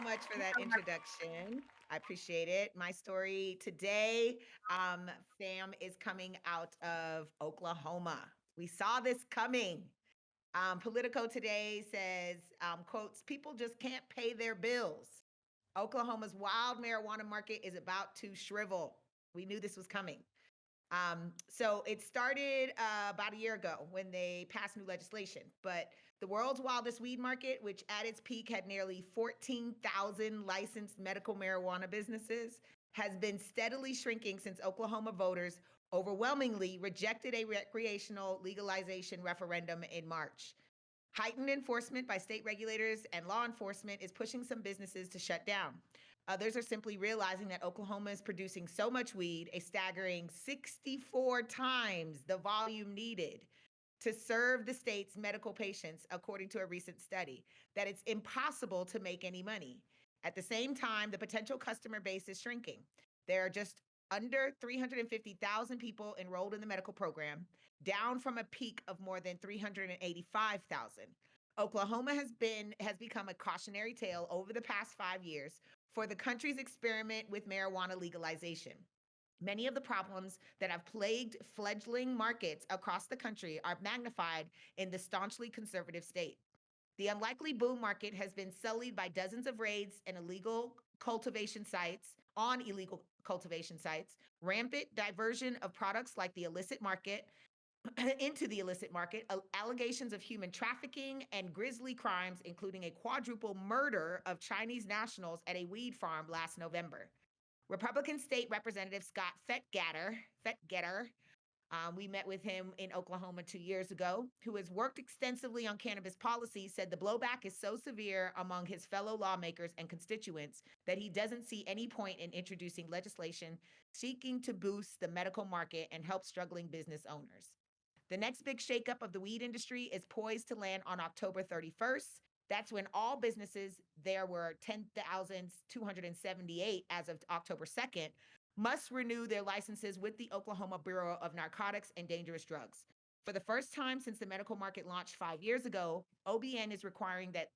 much for that introduction. I appreciate it. My story today, um, fam, is coming out of Oklahoma. We saw this coming. Politico today says, quotes, people just can't pay their bills. Oklahoma's wild marijuana market is about to shrivel. We knew this was coming. So it started about a year ago when they passed new legislation. But the world's wildest weed market, which at its peak had nearly 14,000 licensed medical marijuana businesses, has been steadily shrinking since Oklahoma voters overwhelmingly rejected a recreational legalization referendum in March. Heightened enforcement by state regulators and law enforcement is pushing some businesses to shut down. Others are simply realizing that Oklahoma is producing so much weed, a staggering 64 times the volume needed to serve the state's medical patients, according to a recent study, that it's impossible to make any money. At the same time, the potential customer base is shrinking. There are just under 350,000 people enrolled in the medical program, down from a peak of more than 385,000. Oklahoma has become a cautionary tale over the past 5 years for the country's experiment with marijuana legalization. Many of the problems that have plagued fledgling markets across the country are magnified in the staunchly conservative state. The unlikely boom market has been sullied by dozens of raids and illegal cultivation sites, rampant diversion of products like the illicit market into the illicit market, allegations of human trafficking and grisly crimes, including a quadruple murder of Chinese nationals at a weed farm last November. Republican State Representative Scott Fetgetter, we met with him in Oklahoma 2 years ago, who has worked extensively on cannabis policy, said the blowback is so severe among his fellow lawmakers and constituents that he doesn't see any point in introducing legislation seeking to boost the medical market and help struggling business owners. The next big shakeup of the weed industry is poised to land on October 31st. That's when all businesses, there were 10,278 as of October 2nd, must renew their licenses with the Oklahoma Bureau of Narcotics and Dangerous Drugs. For the first time since the medical market launched 5 years ago, OBN is requiring that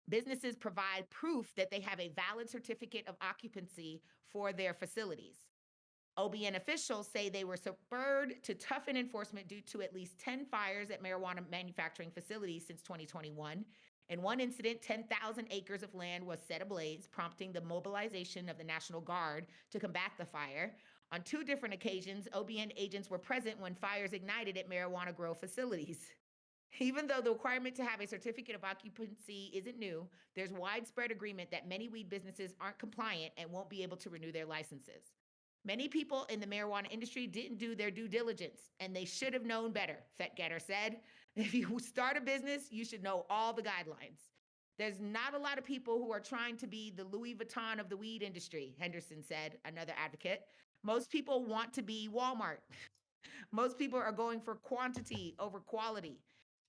businesses provide proof that they have a valid certificate of occupancy for their facilities. OBN officials say they were spurred to toughen enforcement due to at least 10 fires at marijuana manufacturing facilities since 2021. In one incident, 10,000 acres of land was set ablaze, prompting the mobilization of the National Guard to combat the fire. On two different occasions, OBN agents were present when fires ignited at marijuana grow facilities. Even though the requirement to have a certificate of occupancy isn't new, there's widespread agreement that many weed businesses aren't compliant and won't be able to renew their licenses. Many people in the marijuana industry didn't do their due diligence, and they should have known better, Fetgetter said. If you start a business, you should know all the guidelines. There's not a lot of people who are trying to be the Louis Vuitton of the weed industry, Henderson said, another advocate. Most people want to be Walmart. Most people are going for quantity over quality.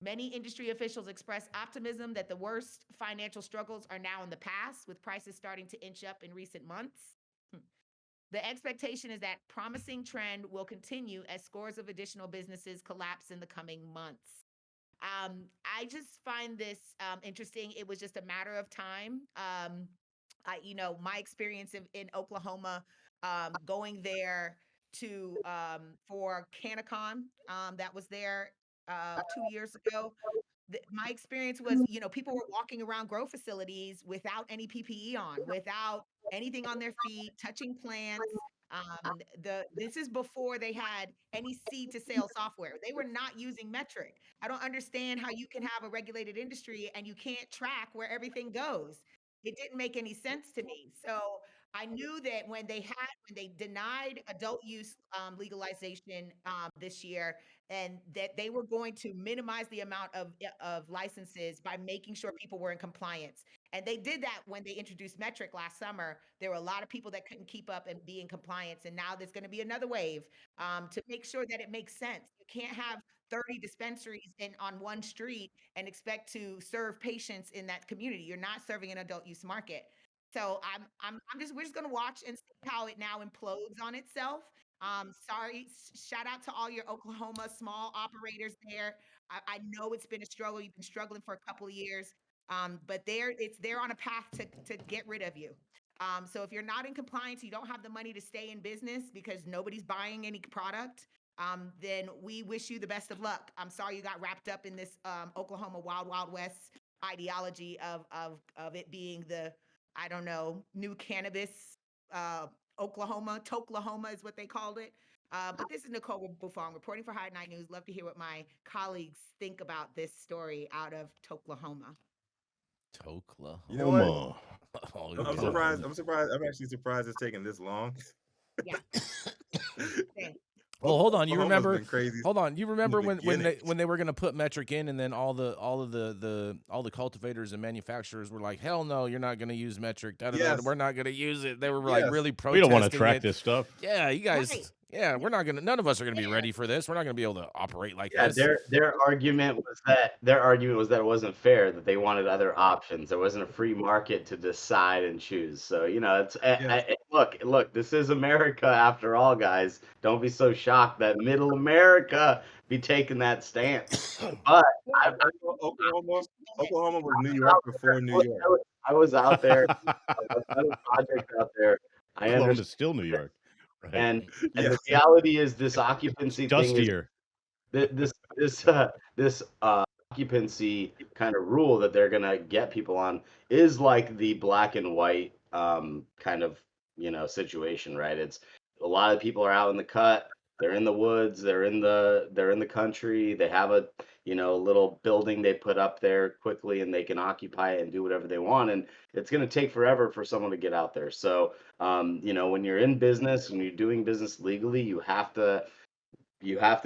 Many industry officials express optimism that the worst financial struggles are now in the past, with prices starting to inch up in recent months. The expectation is that promising trend will continue as scores of additional businesses collapse in the coming months. I just find this interesting. It was just a matter of time. My experience in Oklahoma, going there to for Canacon, that was there 2 years ago. My experience was, people were walking around grow facilities without any PPE on, without anything on their feet, touching plants. This is before they had any seed to sale software. They were not using Metric. I don't understand how you can have a regulated industry and you can't track where everything goes. It didn't make any sense to me. So I knew that when they denied adult use legalization this year, and that they were going to minimize the amount of licenses by making sure people were in compliance. And they did that when they introduced Metric last summer. There were a lot of people that couldn't keep up and be in compliance. And now there's going to be another wave to make sure that it makes sense. You can't have 30 dispensaries on one street and expect to serve patients in that community. You're not serving an adult use market. So we're just going to watch and see how it now implodes on itself. Sorry, shout out to all your Oklahoma small operators there. I know it's been a struggle. You've been struggling for a couple of years. But it's there on a path to get rid of you. So if you're not in compliance, you don't have the money to stay in business because nobody's buying any product. Then we wish you the best of luck. I'm sorry you got wrapped up in this Oklahoma Wild Wild West ideology of it being the, I don't know, new cannabis uh, Oklahoma. Toklahoma is what they called it. But this is Nicole Buffon reporting for High Night News. Love to hear what my colleagues think about this story out of Toklahoma. Toklahoma. You know what? Oh, I'm yeah. surprised. I'm surprised. I'm actually surprised it's taking this long. Yeah. Same. Well, hold on. You Oklahoma's remember? been crazy Hold on. You remember the when beginning. they were going to put metric in, and then all the cultivators and manufacturers were like, "Hell no, you're not going to use metric. Yes. We're not going to use it." They were like Yes. really We protesting. don't want to track it. this stuff. Yeah, you guys. Right. Yeah, we're not gonna. None of us are gonna be Yeah. ready for this. We're not gonna be able to operate like Yeah, this. their argument was that it wasn't fair, that they wanted other options. There wasn't a free market to decide and choose. So it's Yes. look, this is America after all, guys. Don't be so shocked that Middle America be taking that stance. But Oklahoma was New York before New York. I was out there. I've done a project out there. I Oklahoma's understand. still New York. Right. And Yes. the reality is, this occupancy thing is Dustier. this occupancy kind of rule that they're gonna get people on is like the black and white kind of situation, right? It's a lot of people are out in the cut, they're in the woods, they're in the country, they have a little building they put up there quickly, and they can occupy it and do whatever they want, and it's going to take forever for someone to get out there. So when you're in business and you're doing business legally, you have to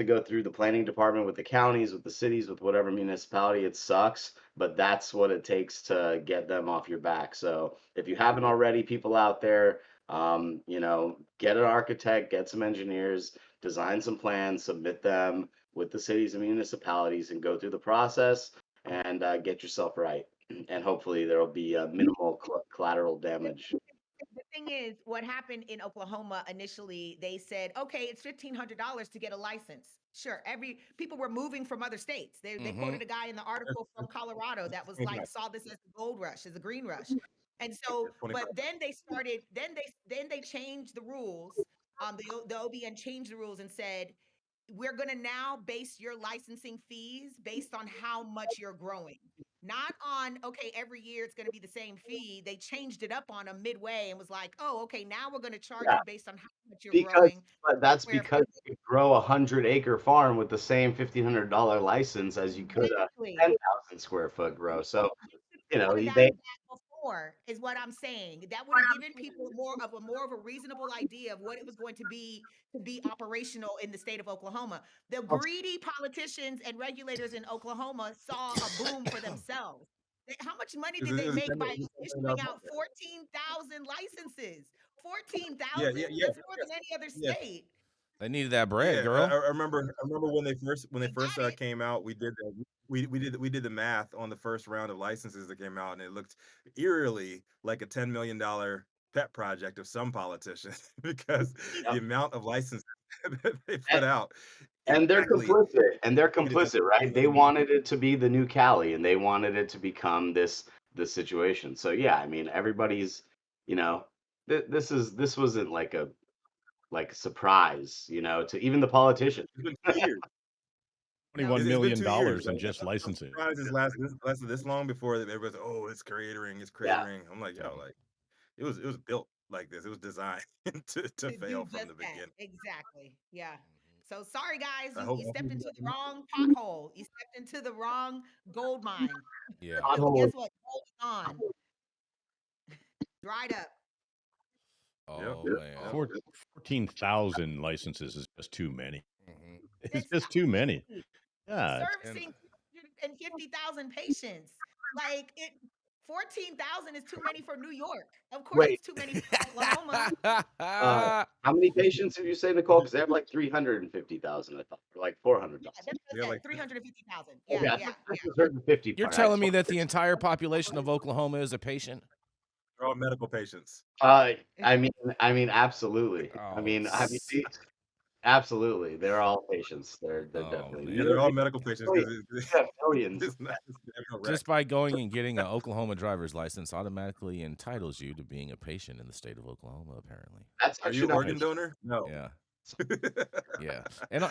go through the planning department with the counties, with the cities, with whatever municipality. It sucks, but that's what it takes to get them off your back. So if you haven't already, people out there, get an architect, get some engineers, design some plans, submit them with the cities and municipalities, and go through the process and get yourself right. And hopefully there will be minimal collateral damage. The thing is, what happened in Oklahoma initially, they said, okay, it's $1,500 to get a license. Sure, people were moving from other states. They quoted a guy in the article from Colorado that was like, saw this as the gold rush, as a green rush. And so, but then they started, then they changed the rules. The OBN changed the rules and said, we're going to now base your licensing fees based on how much you're growing. Not on, okay, every year it's going to be the same fee. They changed it up on them midway and was like, oh, okay, now we're going to charge you based on how much you're growing. But that's because you could grow a 100-acre farm with the same $1,500 license as you could a 10,000 square foot grow. So, that before is what I'm saying. That would have given people more of a reasonable idea of what it was going to be operational in the state of Oklahoma. The greedy politicians and regulators in Oklahoma saw a boom for themselves. How much money did they make by issuing out 14,000 licenses? 14,000? That's more than any other state. They needed that bread, girl. I remember when they first came out, we did the math on the first round of licenses that came out, and it looked eerily like a $10 million pet project of some politicians because the amount of licenses that they put out. And they're complicit, right? They wanted it to be the new Cali, and they wanted it to become this situation. So yeah, I mean, everybody's, this wasn't like a surprise, to even the politicians. It's been 2 years. $21 million in just licensing. Surprises lasted this long before everybody's it's cratering. I'm like, it was built like this. It was designed to fail from the beginning. Exactly. Yeah. So sorry, guys. You stepped into the wrong pothole. You stepped into the wrong gold mine. Yeah. Guess what? Gold is on. Dried up. Oh, man. 14,000 licenses is just too many. It's just too many. Yeah. Servicing 250,000 patients. 14,000 is too many for New York. Of course, it's too many for Oklahoma. How many patients did you say, Nicole? Because they have like 350,000, I thought, or like 400,000. Yeah, like 350,000. Yeah. 350. You're telling me that the entire population of Oklahoma is a patient? They're all medical patients. I mean, absolutely. Oh, I mean, Absolutely, they're all patients. They're Oh, definitely Yeah, man. they're all medical patients because You have millions. it's not it's no Just by going and getting an Oklahoma driver's license automatically entitles you to being a patient in the state of Oklahoma, apparently. That's Are you actually an not organ donor? No. Yeah. Yeah. And